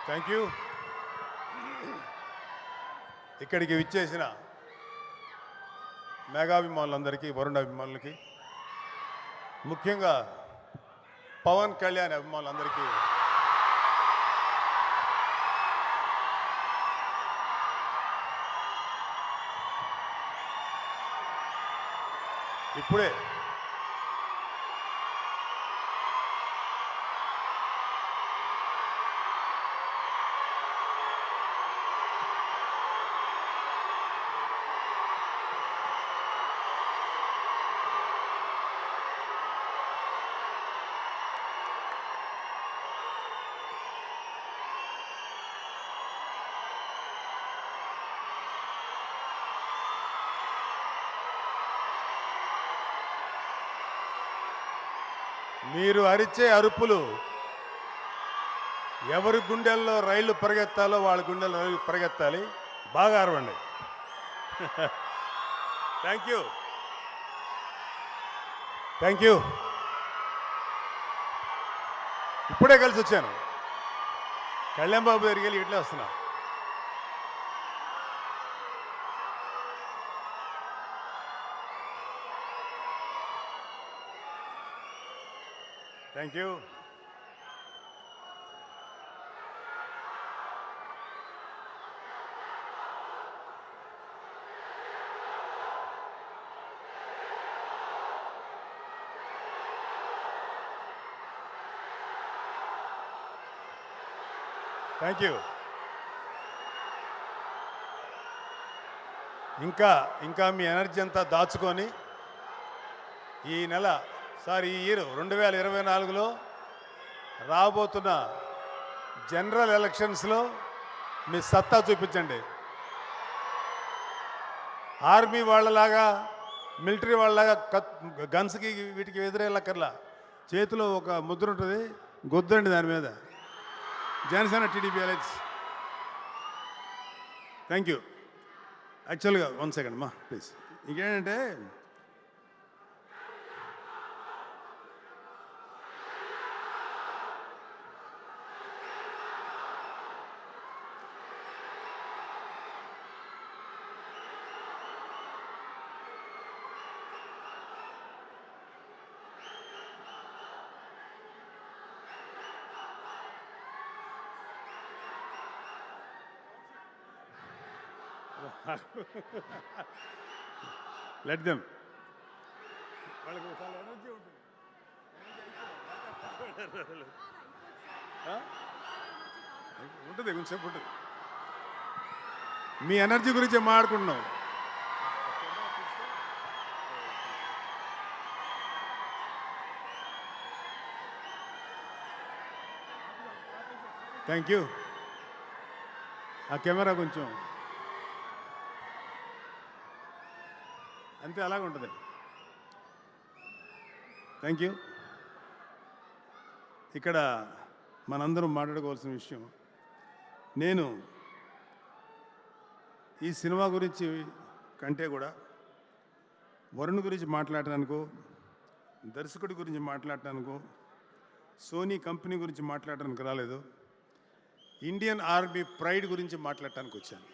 Thank you. ఇక్కడికి విచ్చేసిన మెగాభిమానులందరికీ, వరుణ్ అభిమానులకి, ముఖ్యంగా పవన్ కళ్యాణ్ అభిమానులందరికీ ఇప్పుడే మీరు అరిచే అరుపులు ఎవరి గుండెల్లో రైళ్లు పరిగెత్తాలో వాళ్ళ గుండెల్లో రైళ్లు పరిగెత్తాలి. బాగా అరవండి. Thank you. Thank you. ఇప్పుడే కలిసి వచ్చాను. కళ్యాణ్ బాబు దగ్గరికి వెళ్ళి ఇట్లే వస్తున్నా. Thank you. Thank you. ఇంకా మీ ఎనర్జీ అంతా దాచుకొని ఈ నెల ఈ ఇయర్ 2024లో రాబోతున్న జనరల్ ఎలక్షన్స్లో మీ సత్తా చూపించండి. ఆర్మీ వాళ్ళలాగా, మిలిటరీ వాళ్ళలాగా గన్స్కి వీటికి ఎదురెళ్ళక్కర్లా. చేతిలో ఒక ముద్ర ఉంటుంది, గుద్దండి దాని మీద. Janasena TDP alliance. Thank you. యాక్చువల్గా 1 సెకండ్ అమ్మా ప్లీజ్. ఇంకేంటంటే లెట్ దెమ్. వాళ్ళకి చాలా ఎనర్జీ ఉంటుంది. ఉంటుంది, కొంచెంసేపు ఉంటుంది. మీ ఎనర్జీ గురించి మాట్లాడుకుంటున్నాం. Thank you. ఆ కెమెరా కొంచెం అంతే, అలాగే ఉంటుంది. Thank you. ఇక్కడ మనందరం మాట్లాడుకోవాల్సిన విషయం, నేను ఈ సినిమా గురించి కంటే కూడా వరుణ్ గురించి మాట్లాడటానికో, దర్శకుడి గురించి మాట్లాడటానికో, సోనీ కంపెనీ గురించి మాట్లాడటానికి రాలేదు. ఇండియన్ ఆర్మీ ప్రైడ్ గురించి మాట్లాడటానికి వచ్చాను.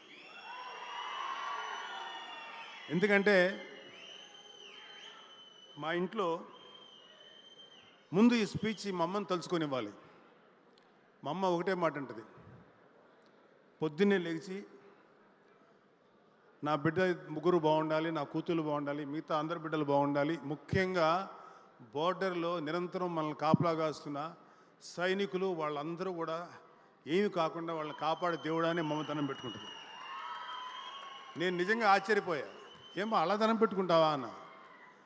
ఎందుకంటే మా ఇంట్లో ముందు ఈ స్పీచ్ మా అమ్మని తలుచుకొని ఇవ్వాలి. మా అమ్మ ఒకటే మాట అంటది, పొద్దున్నే లేచి నా బిడ్డ ముగ్గురు బాగుండాలి, నా కూతురు బాగుండాలి, మిగతా అందరి బిడ్డలు బాగుండాలి, ముఖ్యంగా బోర్డర్లో నిరంతరం మనల్ని కాపలా కాస్తున్న సైనికులు వాళ్ళందరూ కూడా ఏమి కాకుండా వాళ్ళని కాపాడే దేవుడానే మమతనం పెట్టుకుంటుంది. నేను నిజంగా ఆశ్చర్యపోయా, ఏమో అలా ధనం పెట్టుకుంటావా అన్న.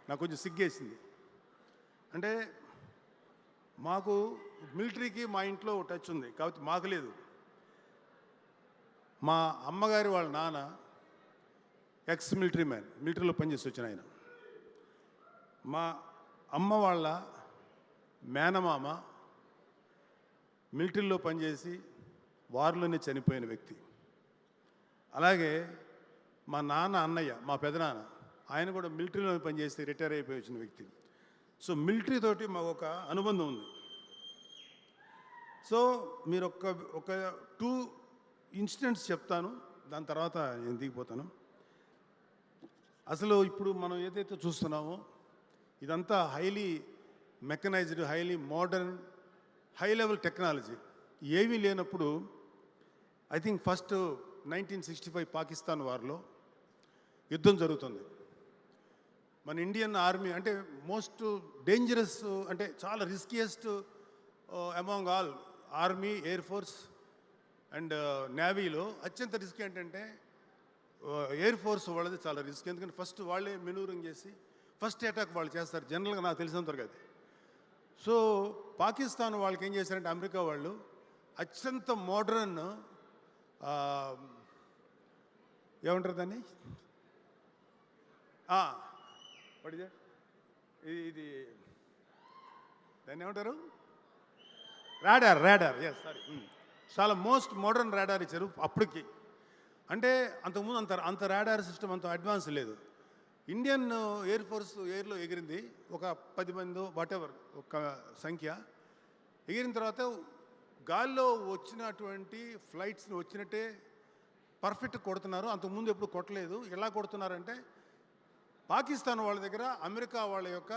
నాకు కొంచెం సిగ్గేసింది. అంటే మాకు మిలిటరీకి మా ఇంట్లో టచ్ ఉంది కాబట్టి మాకు లేదు. మా అమ్మగారి వాళ్ళ నాన్న ఎక్స్ మిలిటరీ మ్యాన్, మిలిటరీలో పనిచేసి వచ్చిన ఆయన. మా అమ్మ వాళ్ళ మేనమామ మిలిటరీలో పనిచేసి వారిలోనే చనిపోయిన వ్యక్తి. అలాగే మా నాన్న అన్నయ్య, మా పెదనాన్న, ఆయన కూడా మిలిటరీలో పనిచేసి రిటైర్ అయిపోయి వచ్చిన వ్యక్తి. సో మిలిటరీ తోటి మాకు ఒక అనుబంధం ఉంది. సో మీరు ఒక 2 ఇన్సిడెంట్స్ చెప్తాను, దాని తర్వాత నేను దిగిపోతాను. అసలు ఇప్పుడు మనం ఏదైతే చూస్తున్నామో ఇదంతా highly mechanised, highly modern, high level technology. ఏమీ లేనప్పుడు ఐ థింక్ ఫస్ట్ 1965 పాకిస్తాన్ వార్లో యుద్ధం జరుగుతుంది. మన ఇండియన్ ఆర్మీ అంటే మోస్ట్ డేంజరస్, అంటే చాలా riskiest among all army, air force and నేవీలో అత్యంత రిస్క్ ఏంటంటే ఎయిర్ ఫోర్స్ వాళ్ళది చాలా రిస్క్. ఎందుకంటే ఫస్ట్ వాళ్ళే మెనూరింగ్ చేసి ఫస్ట్ అటాక్ వాళ్ళు చేస్తారు జనరల్గా, నాకు తెలిసినంతవరకు అది. సో పాకిస్తాన్ వాళ్ళకి ఏం చేశారంటే అమెరికా వాళ్ళు అత్యంత మోడర్న్ ఏమంటారు దాన్ని, ఇది దాన్ని ఏమంటారు, రాడార్ ఎస్ సారీ, చాలా మోస్ట్ మోడర్న్ రాడార్ ఇచ్చారు అప్పటికి. అంటే అంతకుముందు అంత రాడార్ సిస్టమ్ అంత అడ్వాన్స్ లేదు. ఇండియన్ ఎయిర్ ఫోర్స్ ఎయిర్లో ఎగిరింది ఒక 10 మంది వాటెవర్ ఒక సంఖ్య. ఎగిరిన తర్వాత గాల్లో వచ్చినటువంటి ఫ్లైట్స్ని వచ్చినట్టే పర్ఫెక్ట్ కొడుతున్నారు. అంతకుముందు ఎప్పుడు కొట్టలేదు. ఎలా కొడుతున్నారంటే పాకిస్తాన్ వాళ్ళ దగ్గర అమెరికా వాళ్ళ యొక్క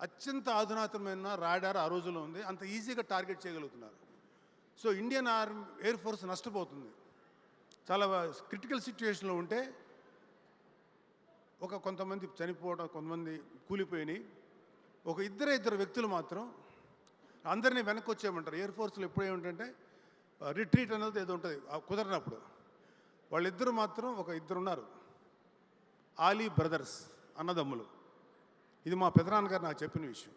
అత్యంత అధునాతనమైన రాడార్ ఆ రోజుల్లో ఉంది. అంత ఈజీగా టార్గెట్ చేయగలుగుతున్నారు. సో ఇండియన్ ఎయిర్ ఫోర్స్ నష్టపోతుంది. చాలా క్రిటికల్ సిచ్యువేషన్లో ఉంటే కొంతమంది చనిపోవడం, కొంతమంది కూలిపోయినాయి. ఇద్దరు వ్యక్తులు మాత్రం అందరినీ వెనక్కి వచ్చేయమంటారు. ఎయిర్ ఫోర్స్లో ఎప్పుడు ఏమిటంటే రిట్రీట్ అనేది ఏదో ఉంటుంది కుదరినప్పుడు. వాళ్ళిద్దరు మాత్రం ఇద్దరు ఉన్నారు, ఆలీ బ్రదర్స్, అన్నదమ్ములు. ఇది మా పెదనాన్నగారు నాకు చెప్పిన విషయం.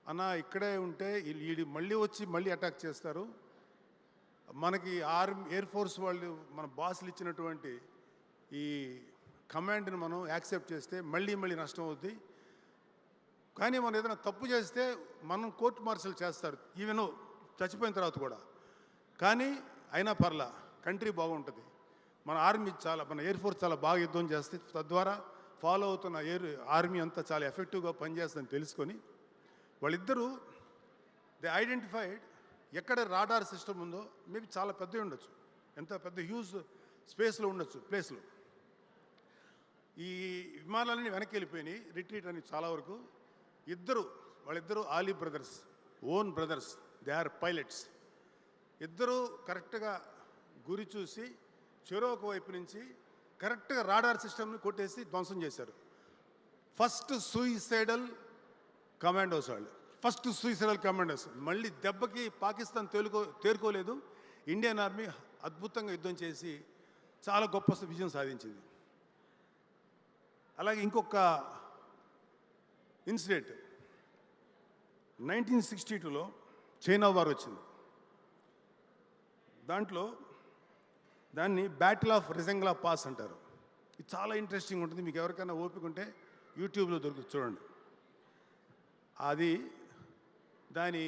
అన్న ఇక్కడే ఉంటే వీళ్ళు మళ్ళీ వచ్చి మళ్ళీ అటాక్ చేస్తారు, మనకి ఎయిర్ ఫోర్స్ వాళ్ళు మన బాసులు ఇచ్చినటువంటి ఈ కమాండ్ని మనం యాక్సెప్ట్ చేస్తే మళ్ళీ నష్టం అవుద్ది. కానీ మనం ఏదైనా తప్పు చేస్తే మనం కోర్టు మార్షల్ చేస్తారు, ఈవెన్ చచ్చిపోయిన తర్వాత కూడా. కానీ అయినా పర్లా, కంట్రీ బాగుంటుంది. మన ఎయిర్ ఫోర్స్ చాలా బాగా యుద్ధం చేస్తే తద్వారా ఫాలో అవుతున్న ఆర్మీ అంతా చాలా ఎఫెక్టివ్గా పనిచేస్తుందని తెలుసుకొని వాళ్ళిద్దరూ దే ఐడెంటిఫైడ్ ఎక్కడ రాడార్ సిస్టమ్ ఉందో. మేబీ చాలా పెద్దవి ఉండొచ్చు, ఎంత పెద్ద హ్యూజ్ స్పేస్లో ఉండొచ్చు ప్లేస్లో. ఈ విమానాలన్నీ వెనక్కి వెళ్ళిపోయినాయి, రిట్రీట్ అని చాలా వరకు. వాళ్ళిద్దరూ Ali brothers, own brothers, they are pilots. ఇద్దరూ కరెక్ట్గా గురి చూసి చెరొక వైపు నుంచి కరెక్ట్గా రాడార్ సిస్టమ్ని కొట్టేసి ధ్వంసం చేశారు. ఫస్ట్ సూయిసైడల్ కమాండోస్ వాళ్ళు, మళ్ళీ దెబ్బకి పాకిస్తాన్ తేరుకోలేదు. ఇండియన్ ఆర్మీ అద్భుతంగా యుద్ధం చేసి చాలా గొప్ప విజయం సాధించింది. అలాగే ఇంకొక ఇన్సిడెంట్ 1962లో చైనా వార్ వచ్చింది. దాన్ని బ్యాటిల్ ఆఫ్ రిజంగ్లా పాస్ అంటారు. ఇది చాలా ఇంట్రెస్టింగ్ ఉంటుంది. మీకు ఎవరికైనా ఓపిక ఉంటే యూట్యూబ్లో దొరుకుతుంది, చూడండి. దాని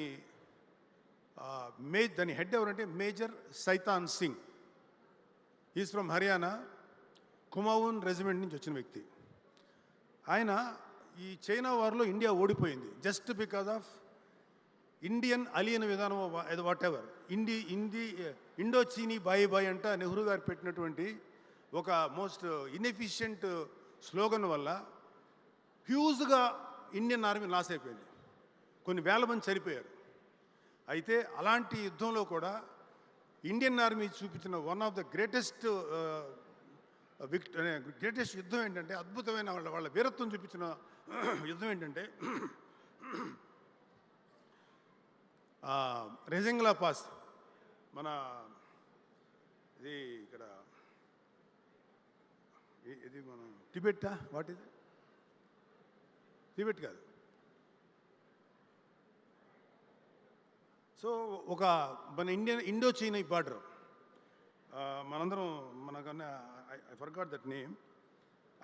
హెడ్ ఎవరంటే major Shaitan Singh. Is from Haryana, Kumaon regiment నుంచి వచ్చిన వ్యక్తి. ఆయన ఈ చైనా వార్లో ఇండియా ఓడిపోయింది జస్ట్ బికాజ్ ఆఫ్ ఇండియన్ అలియన్ విధానం, వాట్ ఎవర్. ఇండో చీనీ బాయ్ అంట నెహ్రూ గారు పెట్టినటువంటి ఒక మోస్ట్ ఇన్ఎఫిషియంట్ స్లోగన్ వల్ల హ్యూజ్గా ఇండియన్ ఆర్మీ లాస్ అయిపోయింది. కొన్ని వేల మంది చనిపోయారు. అయితే అలాంటి యుద్ధంలో కూడా ఇండియన్ ఆర్మీ చూపించిన వన్ ఆఫ్ ద గ్రేటెస్ట్ యుద్ధం ఏంటంటే, అద్భుతమైన వాళ్ళ వీరత్వం చూపించిన యుద్ధం ఏంటంటే రెజంగ్లా పాస్. ఇది ఇక్కడ ఇది మన టిబెట్టా, వాట్ ఇది, టిబెట్ కాదు. సో మన ఇండో చైనా బార్డర్, మనందరం మనకన్నా ఐ ఫర్గాట్ దట్ నేమ్.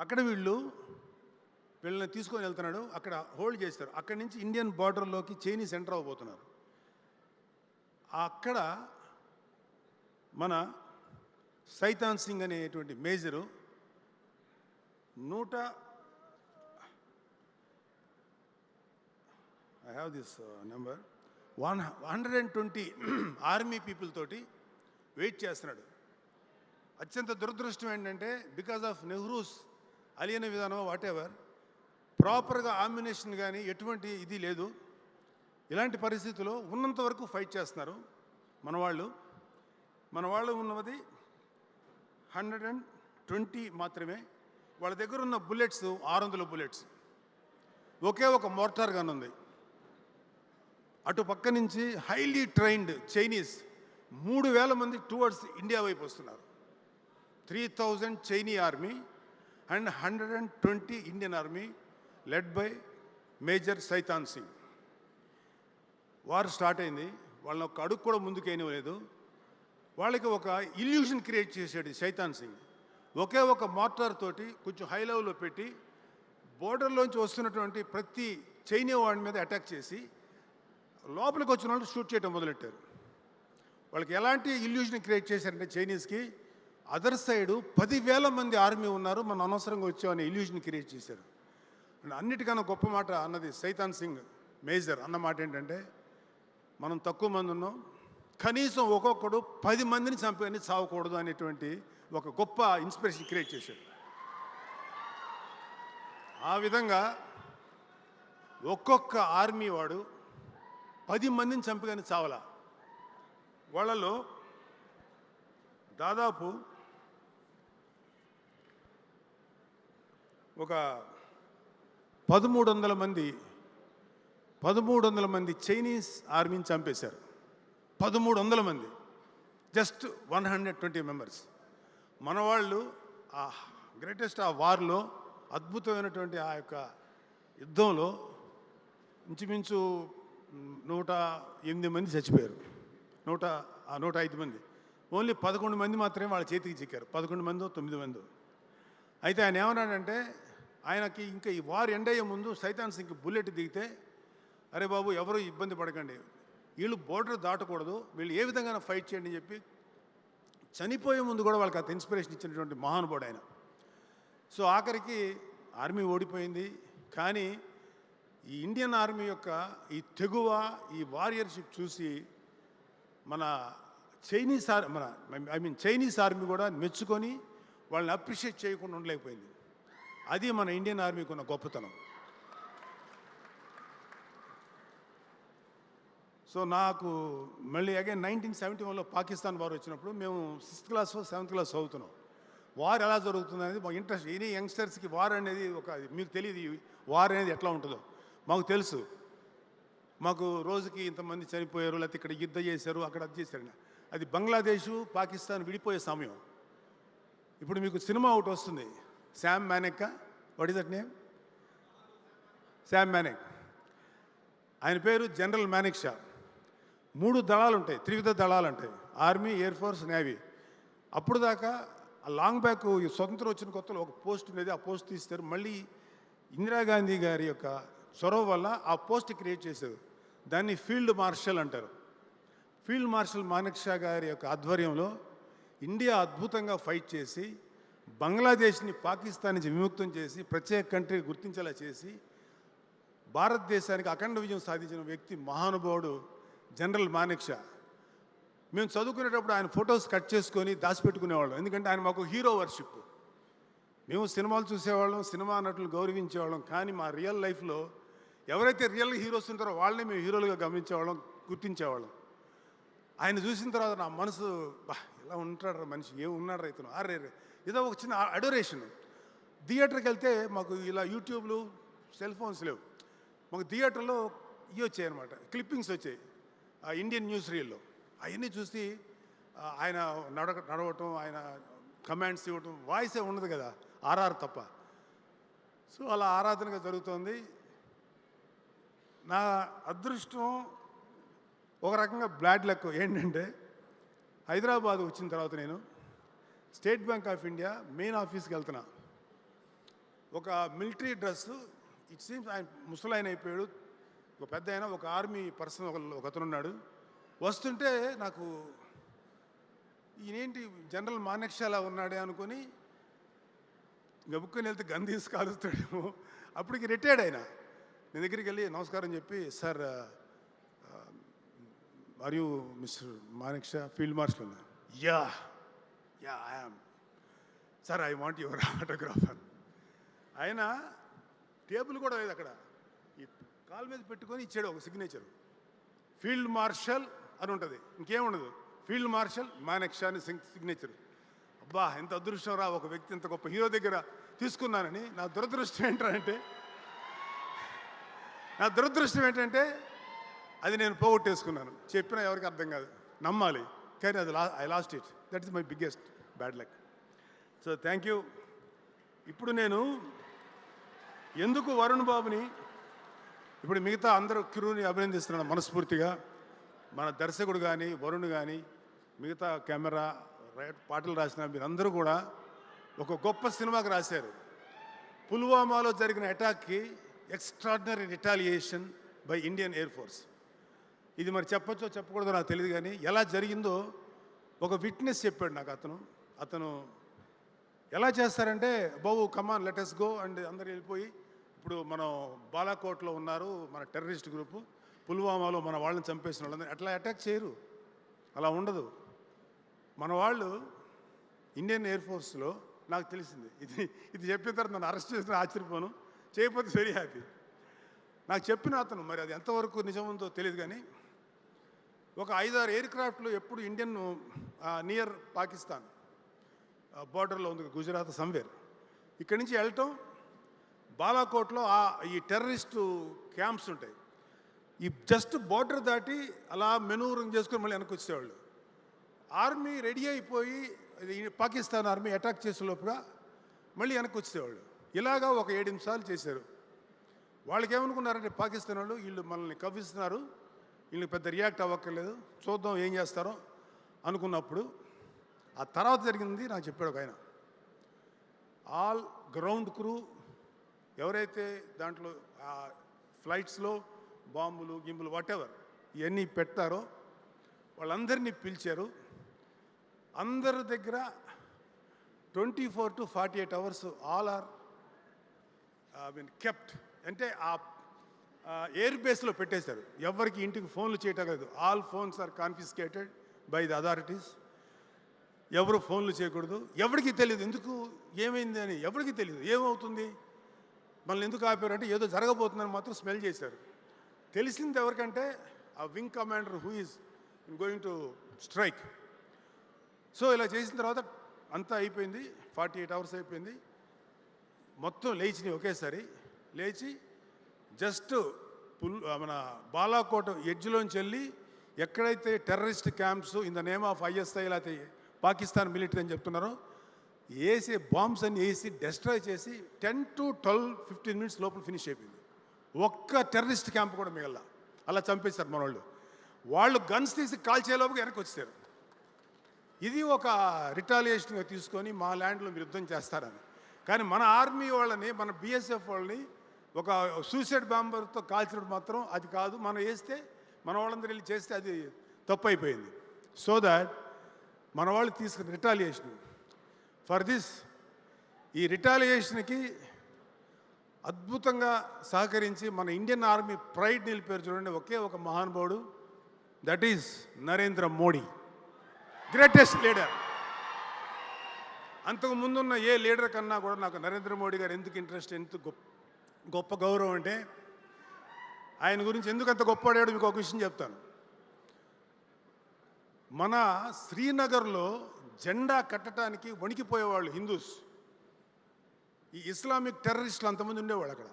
అక్కడ వీళ్ళని తీసుకొని వెళ్తున్నాడు, అక్కడ హోల్డ్ చేస్తారు. అక్కడి నుంచి ఇండియన్ బార్డర్లోకి చైనీస్ ఎంటర్ అవ్వబోతున్నారు. అక్కడ మన సైతాన్ సింగ్ అనేటువంటి major I have this number 120 army people తోటి వెయిట్ చేస్తున్నాడు. అత్యంత దురదృష్టం ఏంటంటే బికాజ్ ఆఫ్ నెహ్రూస్ అలియన విధానం వాటెవర్ ప్రాపర్గా ఆమ్యునేషన్ కానీ ఎటువంటి ఇది లేదు. ఇలాంటి పరిస్థితుల్లో ఉన్నంత వరకు ఫైట్ చేస్తున్నారు మన వాళ్ళు ఉన్నది 120 మాత్రమే. వాళ్ళ దగ్గర ఉన్న బుల్లెట్స్ 600 బుల్లెట్స్, ఒకే ఒక మోర్టార్ గన్ ఉంది. అటు పక్క నుంచి హైలీ ట్రైన్డ్ చైనీస్ 3000 మంది టువర్డ్స్ ఇండియా వైపు వస్తున్నారు. 3000 చైనీ army and 120 Indian army led by major Shaitan Singh. వారు స్టార్ట్ అయింది. వాళ్ళని ఒక అడుగు కూడా ముందుకేయలేదు. వాళ్ళకి ఒక ఇల్యూషన్ క్రియేట్ చేశాడు సైతాన్ సింగ్. ఒకే ఒక మోటార్ తోటి కొంచెం హై లెవెల్లో పెట్టి బోర్డర్లోంచి వస్తున్నటువంటి ప్రతి చైనా వాడి మీద అటాక్ చేసి లోపలికి వచ్చిన వాళ్ళు షూట్ చేయడం మొదలెట్టారు. వాళ్ళకి ఎలాంటి ఇల్యూషన్ క్రియేట్ చేశారంటే చైనీస్కి అదర్ సైడు 10,000 మంది ఆర్మీ ఉన్నారు, మనం అనవసరంగా వచ్చామని ఇల్యూషన్ క్రియేట్ చేశారు. అన్నిటికన్నా గొప్ప మాట అన్నది సైతాన్ సింగ్ మేజర్ అన్న మాట ఏంటంటే, మనం తక్కువ మంది ఉన్నాం, కనీసం ఒక్కొక్కడు 10 మందిని చంపని చావకూడదు అనేటువంటి ఒక గొప్ప ఇన్స్పిరేషన్ క్రియేట్ చేశాడు. ఆ విధంగా ఒక్కొక్క ఆర్మీ వాడు 10 మందిని చంపగానే చావాల. వాళ్ళలో దాదాపు ఒక 1300 మంది చైనీస్ ఆర్మీని చంపేశారు. 1300 మంది, జస్ట్ 120 మెంబర్స్. మన వాళ్ళు ఆ గ్రేటెస్ట్ ఆ వార్లో అద్భుతమైనటువంటి ఆ యొక్క యుద్ధంలో ఇంచుమించు 108 మంది చచ్చిపోయారు. 105 మంది, ఓన్లీ 11 మంది మాత్రమే వాళ్ళ చేతికి చిక్కారు. 11 మందో 9 మందో. అయితే ఆయన ఏమన్నాడంటే, ఆయనకి ఇంకా ఈ వార్ ఎండ్ అయ్యే ముందు సైతాన్ సింగ్కి బుల్లెట్ దిగితే, అరే బాబు ఎవరు ఇబ్బంది పడకండి, వీళ్ళు బోర్డర్ దాటకూడదు, వీళ్ళు ఏ విధంగా ఫైట్ చేయండి అని చెప్పి చనిపోయే ముందు కూడా వాళ్ళకి అంత ఇన్స్పిరేషన్ ఇచ్చినటువంటి మహానుభావుడు ఆయన. సో ఆఖరికి ఆర్మీ ఓడిపోయింది. కానీ ఈ ఇండియన్ ఆర్మీ యొక్క ఈ తెగువ, ఈ వారియర్షిప్ చూసి మన చైనీస్ ఆర్మీ కూడా మెచ్చుకొని వాళ్ళని అప్రిషియేట్ చేయకుండా ఉండలేకపోయింది. అది మన ఇండియన్ ఆర్మీకి ఉన్న గొప్పతనం. సో నాకు మళ్ళీ అగైన్ 1971లో పాకిస్తాన్ వార్ వచ్చినప్పుడు మేము 6th క్లాస్ 7th క్లాస్ చదువుతున్నాం. వార్ ఎలా జరుగుతుంది అనేది మాకు ఇంట్రెస్ట్. ఎనీ యంగ్స్టర్స్కి వార్ అనేది మీకు తెలియదు, వార్ అనేది ఎట్లా ఉంటుందో మాకు తెలుసు. మాకు రోజుకి ఇంతమంది చనిపోయారు, లేకపోతే ఇక్కడ యుద్ధం చేశారు, అక్కడ అది చేశారు. అది బంగ్లాదేశ్ పాకిస్తాన్ విడిపోయే సమయం. ఇప్పుడు మీకు సినిమా ఒకటి వస్తుంది, Sam Manek, what is that name, Sam Manek. ఆయన పేరు జనరల్ మానెక్ షా. 3 దళాలు ఉంటాయి, త్రివిధ దళాలు ఉంటాయి, ఆర్మీ, ఎయిర్ ఫోర్స్, నేవీ. అప్పుడు దాకా లాంగ్ బ్యాక్ స్వతంత్రం వచ్చిన కొత్తలో ఒక పోస్ట్ ఉండేది, ఆ పోస్ట్ తీస్తారు. మళ్ళీ ఇందిరాగాంధీ గారి యొక్క చొరవ వల్ల ఆ పోస్ట్ క్రియేట్ చేశారు. దాన్ని ఫీల్డ్ మార్షల్ అంటారు. ఫీల్డ్ మార్షల్ మానెక్ షా గారి యొక్క ఆధ్వర్యంలో ఇండియా అద్భుతంగా ఫైట్ చేసి బంగ్లాదేశ్ని పాకిస్తాన్ నుంచి విముక్తం చేసి ప్రత్యేక కంట్రీ గుర్తించేలా చేసి భారతదేశానికి అఖండ విజయం సాధించిన వ్యక్తి మహానుభావుడు జనరల్ మానెక్ షా. మేము చదువుకునేటప్పుడు ఆయన ఫొటోస్ కట్ చేసుకొని దాచిపెట్టుకునేవాళ్ళం, ఎందుకంటే ఆయన మాకు హీరో వర్షిప్. మేము సినిమాలు చూసేవాళ్ళం, సినిమా నటులు గౌరవించేవాళ్ళం. కానీ మా రియల్ లైఫ్లో ఎవరైతే రియల్ హీరోస్ ఉంటారో వాళ్ళని మేము హీరోలుగా గమనించేవాళ్ళం, గుర్తించేవాళ్ళం. ఆయన చూసిన తర్వాత నా మనసు, ఇలా ఉంటాడు మనిషి, ఏం ఉన్నాడు రైతును, అరే ఏదో ఒక చిన్న అడోరేషన్. థియేటర్కి వెళ్తే మాకు ఇలా యూట్యూబ్లు, సెల్ ఫోన్స్ లేవు. మాకు థియేటర్లో ఇవి వచ్చాయి అనమాట, క్లిప్పింగ్స్ వచ్చాయి ఆ ఇండియన్ న్యూస్ రీల్లో. అవన్నీ చూసి ఆయన నడవటం, ఆయన కమాండ్స్ ఇవ్వటం, వాయిసే ఉండదు కదా, ఆర్ఆర్ తప్ప. సో అలా ఆరాధనగా జరుగుతోంది. నా అదృష్టం ఒక రకంగా బ్లాడ్ లక్ ఏంటంటే, హైదరాబాద్ వచ్చిన తర్వాత నేను state bank of India main ఆఫీస్కి వెళ్తున్నా. ఒక మిలిటరీ డ్రెస్, ఇట్ సీమ్స్ ఆయన ముసలాయన అయిపోయాడు, ఒక పెద్ద ఆయన, ఒక ఆర్మీ పర్సన్ ఒక అతను ఉన్నాడు. వస్తుంటే నాకు ఈయనేంటి జనరల్ మానెక్ షా అలా ఉన్నాడే అనుకొని గబుక్కుని వెళ్తే గన్ తీసి కాలుస్తాడేమో. అప్పటికి రిటైర్డ్ ఆయన. నేను దగ్గరికి వెళ్ళి నమస్కారం చెప్పి, sir are you mister Manek Shaw field marshal అన్నా? Yeah I am sir, I want your autographer. ఆయన టేబుల్ కూడా లేదు అక్కడ, ఈ కాలు మీద పెట్టుకొని ఇచ్చాడు ఒక సిగ్నేచర్. ఫీల్డ్ మార్షల్ అని ఉంటుంది, ఇంకేముండదు, ఫీల్డ్ మార్షల్ మానిక్ షా అని సిగ్నేచర్. అబ్బా, ఎంత అదృష్టం రా, ఒక వ్యక్తి ఇంత గొప్ప హీరో దగ్గర తీసుకున్నానని. నా దురదృష్టం ఏంటంటే అది నేను పోగొట్టేసుకున్నాను. చెప్పినా ఎవరికి అర్థం కాదు, నమ్మాలి, కానీ అది I lost it. That is my biggest bad luck. So thank you. ఇప్పుడు నేను ఎందుకు వరుణ్ బాబుని, ఇప్పుడు మిగతా అందరూ క్రూని అభినందిస్తున్నాను మనస్ఫూర్తిగా. మన దర్శకుడు కానీ, వరుణ్ కానీ, మిగతా కెమెరా పాటలు రాసిన మీరందరూ కూడా ఒక గొప్ప సినిమాకి రాశారు. పుల్వామాలో జరిగిన అటాక్కి extraordinary retaliation by Indian air force. ఇది మరి చెప్పచ్చో చెప్పకూడదో నాకు తెలియదు, కానీ ఎలా జరిగిందో ఒక విట్నెస్ చెప్పాడు నాకు. అతను ఎలా చేస్తారంటే, బాబు come on let us go and అందరు వెళ్ళిపోయి, ఇప్పుడు మనం బాలాకోట్లో ఉన్నారు మన టెర్రరిస్ట్ గ్రూపు, పుల్వామాలో మన వాళ్ళని చంపేసిన వాళ్ళందరూ అట్లా అటాక్ చేయరు, అలా ఉండదు. మన వాళ్ళు ఇండియన్ ఎయిర్ ఫోర్స్లో నాకు తెలిసింది, ఇది చెప్పిన తర్వాత నన్ను అరెస్ట్ చేసిన ఆశ్చర్యపోను, చేయకపోతే వెరీ హ్యాపీ. నాకు చెప్పిన అతను, మరి అది ఎంతవరకు నిజం ఉందో తెలియదు, కానీ ఒక 5-6 ఎయిర్ క్రాఫ్ట్లు ఎప్పుడు ఇండియన్ నియర్ పాకిస్తాన్ బార్డర్లో ఉంది, గుజరాత్ సమ్వేర్, ఇక్కడి నుంచి వెళ్ళటం బాలాకోట్లో ఈ టెర్రరిస్టు క్యాంప్స్ ఉంటాయి, ఈ జస్ట్ బార్డర్ దాటి అలా మెనూరింగ్ చేసుకుని మళ్ళీ వెనక్కి వచ్చేవాళ్ళు. ఆర్మీ రెడీ అయిపోయి పాకిస్తాన్ ఆర్మీ అటాక్ చేసే లోపుగా మళ్ళీ వెనక్కి వచ్చేవాళ్ళు. ఇలాగా ఒక 7 నిమిషాలు చేశారు. వాళ్ళకి ఏమనుకున్నారంటే పాకిస్తాన్ వాళ్ళు, వీళ్ళు మనల్ని కవ్విస్తున్నారు, వీళ్ళకి పెద్ద రియాక్ట్ అవ్వక్కర్లేదు, చూద్దాం ఏం చేస్తారో అనుకున్నప్పుడు ఆ తర్వాత జరిగింది నాకు చెప్పాడు ఒక ఆయన. ఆల్ గ్రౌండ్ క్రూ ఎవరైతే దాంట్లో ఫ్లైట్స్లో బాంబులు గింబులు వాటెవర్ ఇవన్నీ పెడతారో వాళ్ళందరినీ పిలిచారు. అందరి దగ్గర 24 to 48 hours all are kept, అంటే ఆ ఎయిర్ బేస్లో పెట్టేశారు. ఎవరికి ఇంటికి ఫోన్లు చేయటం లేదు. All phones are confiscated by the authorities. ఎవరు ఫోన్లు చేయకూడదు. ఎవరికి తెలియదు ఎందుకు ఏమైంది అని, ఎవరికి తెలియదు ఏమవుతుంది, మనల్ని ఎందుకు ఆపారు అంటే ఏదో జరగబోతుందని మాత్రం స్మెల్ చేశారు. తెలిసింది ఎవరికంటే ఆ wing commander who is going to strike. So ఇలా చేసిన తర్వాత అంతా అయిపోయింది, 48 hours అయిపోయింది. మొత్తం లేచినాయి ఒకేసారి. లేచి జస్ట్ మన బాలాకోట ఎడ్జ్లోంచి వెళ్ళి ఎక్కడైతే terrorist camps in the name of ISI లేకపోతే పాకిస్తాన్ మిలిటరీ అని చెప్తున్నారో వేసి బాంబ్స్ అన్ని వేసి డెస్ట్రాయ్ చేసి 10 to 12-15 minutes లోపల ఫినిష్ అయిపోయింది. ఒక్క టెర్రరిస్ట్ క్యాంప్ కూడా మిగల. అలా చంపేశారు మన వాళ్ళు. వాళ్ళు గన్స్ తీసి కాల్చేలోపుగా వెనక్కి వచ్చారు. ఇది ఒక రిటాలియేషన్గా తీసుకొని మా ల్యాండ్లో మీరు యుద్ధం చేస్తారని. కానీ మన ఆర్మీ వాళ్ళని, మన BSF వాళ్ళని ఒక సూసైడ్ బాంబర్తో కాల్చినప్పుడు మాత్రం అది కాదు, మనం వేస్తే మన వాళ్ళందరూ వెళ్ళి చేస్తే అది తప్పు అయిపోయింది. సో దాట్ మన వాళ్ళు తీసుకున్న రిటాలియేషన్ ఫర్ దిస్, ఈ రిటాలియేషన్కి అద్భుతంగా సహకరించి మన ఇండియన్ ఆర్మీ ప్రైడ్ నిలిపారు చూడండి ఒకే ఒక మహానుభావుడు, that is Narendra Modi, greatest leader. అంతకు ముందున్న ఏ లీడర్ కన్నా కూడా నాకు నరేంద్ర మోడీ గారు ఎందుకు ఇంట్రెస్ట్, ఎంత గొప్ప గౌరవం అంటే, ఆయన గురించి ఎందుకు అంత గొప్పవాడాడు మీకు ఒక విషయం చెప్తాను. మన శ్రీనగర్లో జెండా కట్టడానికి వణికిపోయేవాళ్ళు హిందూస్. ఈ ఇస్లామిక్ టెర్రరిస్టులు అంతమంది ఉండేవాళ్ళు అక్కడ.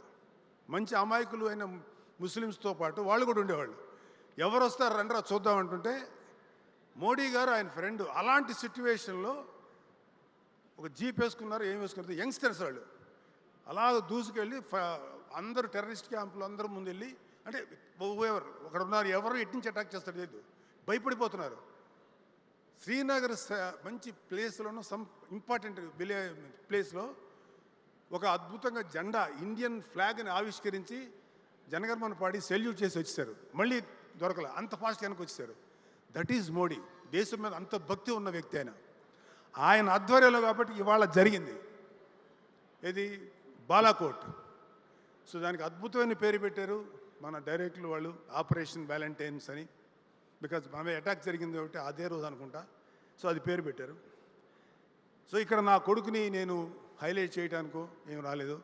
మంచి అమాయకులు అయిన ముస్లిమ్స్తో పాటు వాళ్ళు కూడా ఉండేవాళ్ళు. ఎవరు వస్తారు రండ్రా చూద్దామంటుంటే మోడీ గారు ఆయన ఫ్రెండ్. అలాంటి సిచ్యువేషన్లో ఒక జీప్ వేసుకున్నారు, ఏం వేసుకున్నారు, యంగ్స్టర్స్ వాళ్ళు అలా దూసుకెళ్ళి అందరూ టెర్రరిస్ట్ క్యాంపులు అందరూ ముందు వెళ్ళి, అంటే ఎవరు ఒకడు ఉన్నారు, ఎవరు ఎట్టించి అటాక్ చేస్తారు లేదు, భయపడిపోతున్నారు. శ్రీనగర్ మంచి ప్లేస్లోనూ సమ్ ఇంపార్టెంట్ ప్లేస్లో ఒక అద్భుతంగా జెండా ఇండియన్ ఫ్లాగ్ని ఆవిష్కరించి జనగణమన పాడి సెల్యూట్ చేసి వచ్చేసారు. మళ్ళీ దొరకలే, అంత ఫాస్ట్ వెనక్కి వచ్చేసారు. That is Modi. దేశం మీద అంత భక్తి ఉన్న వ్యక్తి ఆయన ఆధ్వర్యంలో కాబట్టి ఇవాళ జరిగింది ఇది బాలాకోట్. సో దానికి అద్భుతమైన పేరు పెట్టారు మన డైరెక్టర్లు వాళ్ళు, ఆపరేషన్ వ్యాలంటైన్స్ అని. బికాజ్ మన అటాక్ జరిగింది ఒకటి అదే రోజు అనుకుంటా. సో అది పేరు పెట్టారు. సో ఇక్కడ నా కొడుకుని నేను హైలైట్ చేయడానికో ఏం రాలేదు.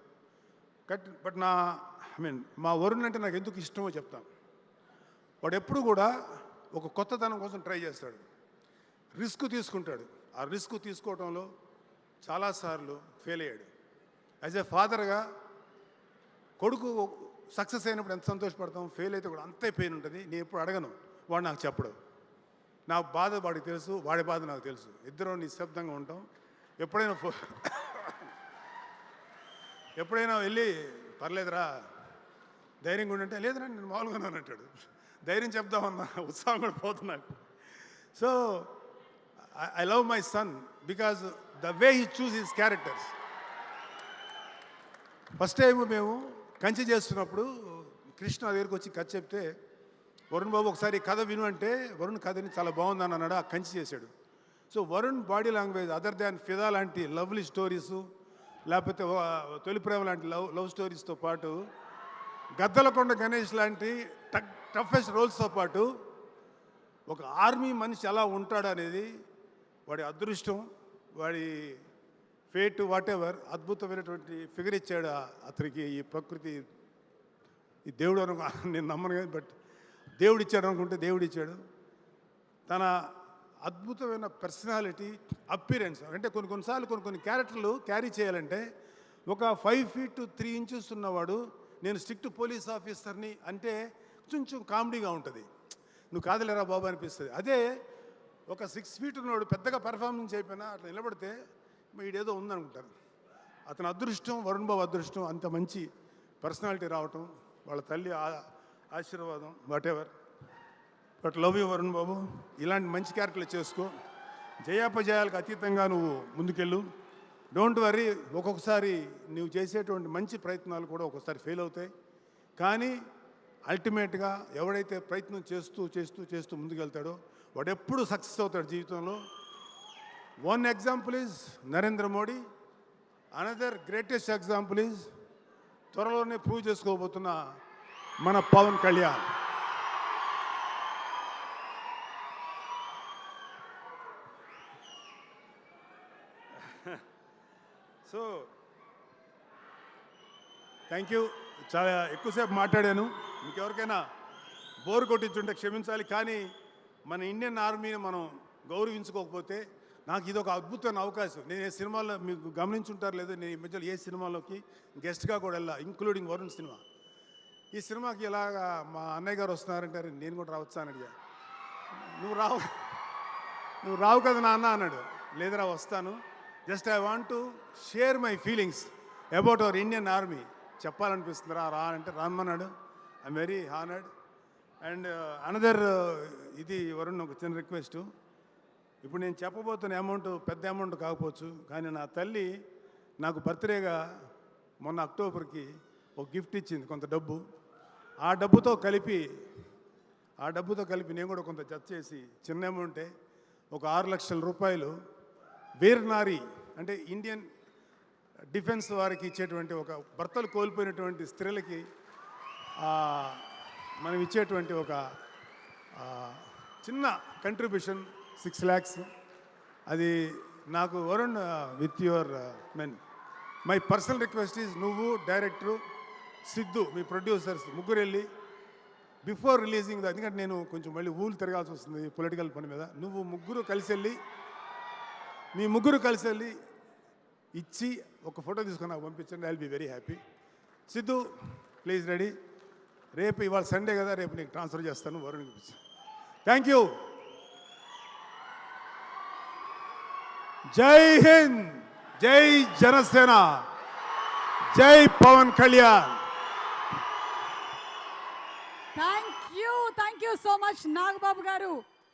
బట్ మా వరుణ్ అంటే నాకు ఎందుకు ఇష్టమో చెప్తాను. వాడు ఎప్పుడు కూడా ఒక కొత్తదనం కోసం ట్రై చేస్తాడు, రిస్క్ తీసుకుంటాడు. ఆ రిస్క్ తీసుకోవడంలో చాలాసార్లు ఫెయిల్ అయ్యాడు. యాజ్ ఏ ఫాదర్గా కొడుకు సక్సెస్ అయినప్పుడు ఎంత సంతోషపడతాం, ఫెయిల్ అయితే కూడా అంతే పెయిన్ ఉంటుంది. నేను ఎప్పుడు అడగను, వాడు నాకు చెప్పడు. నా బాధ వాడికి తెలుసు, వాడి బాధ నాకు తెలుసు. ఇద్దరం నిశ్శబ్దంగా ఉంటాం. ఎప్పుడైనా వెళ్ళి పర్లేదురా ధైర్యంగా ఉండంటే లేదురా నేను మామూలుగా అంటాడు. ధైర్యం చెప్దామన్నా ఉత్సాహం కూడా పోతుంది నాకు. So I love my son because the way he choose his characters. First time మేము కంచి చేస్తున్నప్పుడు కృష్ణ దగ్గరికి వచ్చి కథ చెప్తే, వరుణ్ బాబు ఒకసారి కథ విను అంటే వరుణ్ కథని చాలా బాగుందని అన్నాడు. ఆ కంచి చేశాడు. So Varun body language other than ఫిదా లాంటి లవ్లీ స్టోరీసు, లేకపోతే తొలి ప్రేమ లాంటి లవ్ స్టోరీస్తో పాటు గద్దలకొండ గణేష్ లాంటి టఫెస్ట్ రోల్స్తో పాటు ఒక ఆర్మీ మనిషి ఎలా ఉంటాడు అనేది వాడి అదృష్టం, వాడి ఫేట్ వాట్ ఎవర్, అద్భుతమైనటువంటి ఫిగర్ ఇచ్చాడు అతనికి. ఈ ప్రకృతి, ఈ దేవుడు నేను నమ్మను కానీ, బట్ దేవుడు ఇచ్చాడు అనుకుంటే దేవుడు ఇచ్చాడు. తన అద్భుతమైన పర్సనాలిటీ, అప్పీరెన్స్. అంటే కొన్నిసార్లు కొన్ని క్యారెక్టర్లు క్యారీ చేయాలంటే ఒక 5 feet 3 inches ఉన్నవాడు నేను స్ట్రిక్ట్ పోలీస్ ఆఫీసర్ని అంటే కొంచెం కామెడీగా ఉంటుంది. నువ్వు కాదులేరా బాబు అనిపిస్తుంది. అదే ఒక 6 feet ఉన్నవాడు పెద్దగా పెర్ఫార్మెన్స్ అయిపోయినా అట్లా నిలబడితే వీడేదో ఉందనుకుంటారు. అతని అదృష్టం, వరుణ్ బాబు అదృష్టం, అంత మంచి పర్సనాలిటీ రావటం, వాళ్ళ తల్లి ఆశీర్వాదం, whatever. But love you Varun బాబు. ఇలాంటి మంచి క్యారెక్టర్లు చేసుకో. జయాపజయాలకు అతీతంగా నువ్వు ముందుకెళ్ళు. Don't worry. ఒక్కొక్కసారి నువ్వు చేసేటువంటి మంచి ప్రయత్నాలు కూడా ఒక్కొక్కసారి ఫెయిల్ అవుతాయి. కానీ అల్టిమేట్గా ఎవడైతే ప్రయత్నం చేస్తూ చేస్తూ చేస్తూ ముందుకెళ్తాడో వాడు ఎప్పుడు సక్సెస్ అవుతాడు జీవితంలో. One example is Narendra Modi. Another greatest example is త్వరలోనే ప్రూవ్ చేసుకోబోతున్న మన Pawan Kalyan. So thank you. చాలా ఎక్కువసేపు మాట్లాడాను. మీకు ఎవరికైనా బోర్ కొట్టించుంటే క్షమించాలి. కానీ మన ఇండియన్ ఆర్మీని మనం గౌరవించుకోకపోతే నాకు ఇది ఒక అద్భుతమైన అవకాశం. నేను ఏ సినిమాల్లో మీకు గమనించుంటారు లేదు, నేను ఈ మధ్యలో ఏ సినిమాలోకి గెస్ట్గా కూడా వెళ్ళా, ఇంక్లూడింగ్ వరుణ్ సినిమా. ఈ సినిమాకి ఇలాగా మా అన్నయ్య గారు వస్తున్నారంటారు, నేను కూడా రావచ్చా అని అడిగా. నువ్వు రావు కదా నాన్న అన్నాడు. లేదురా వస్తాను. Just I want to share my feelings about our Indian army. చెప్పాలనిపిస్తుందిరా రా అంటే రమ్మన్నాడు. I'm very honoured. And another ఇది వరుణ్ ఒక చిన్న రిక్వెస్ట్. ఇప్పుడు నేను చెప్పబోతున్న అమౌంట్ పెద్ద అమౌంట్ కాకపోవచ్చు, కానీ నా తల్లి నాకు బర్త్డేగా మొన్న అక్టోబర్కి ఒక గిఫ్ట్ ఇచ్చింది, కొంత డబ్బు. ఆ డబ్బుతో కలిపి నేను కూడా కొంత జత చేసి చిన్న అమౌంటే ఒక 6 లక్షల రూపాయలు వీరనారి అంటే ఇండియన్ డిఫెన్స్ వారికి ఇచ్చేటువంటి, ఒక భర్తలు కోల్పోయినటువంటి స్త్రీలకి మనం ఇచ్చేటువంటి ఒక చిన్న కంట్రిబ్యూషన్ 6 lakhs. అది నాకు Varun with your my personal request is నువ్వు, డైరెక్టరు సిద్ధు, మీ ప్రొడ్యూసర్స్ ముగ్గురు వెళ్ళి బిఫోర్ రిలీజింగ్, ఎందుకంటే నేను కొంచెం మళ్ళీ ఊళ్ళు తిరగాల్సి వస్తుంది పొలిటికల్ పని మీద, నువ్వు ముగ్గురు కలిసి వెళ్ళి మీ ముగ్గురు కలిసి వెళ్ళి ఇచ్చి ఒక ఫోటో తీసుకొని నాకు పంపించండి. I will be very happy. Siddhu please ready. రేపు ఇవాళ సండే కదా, రేపు నీకు ట్రాన్స్ఫర్ చేస్తాను వరుణ్కి. Thank you. జై హింద్, జై జనసేన, జై Pawan Kalyan. Thank you so much Nagababu గారు.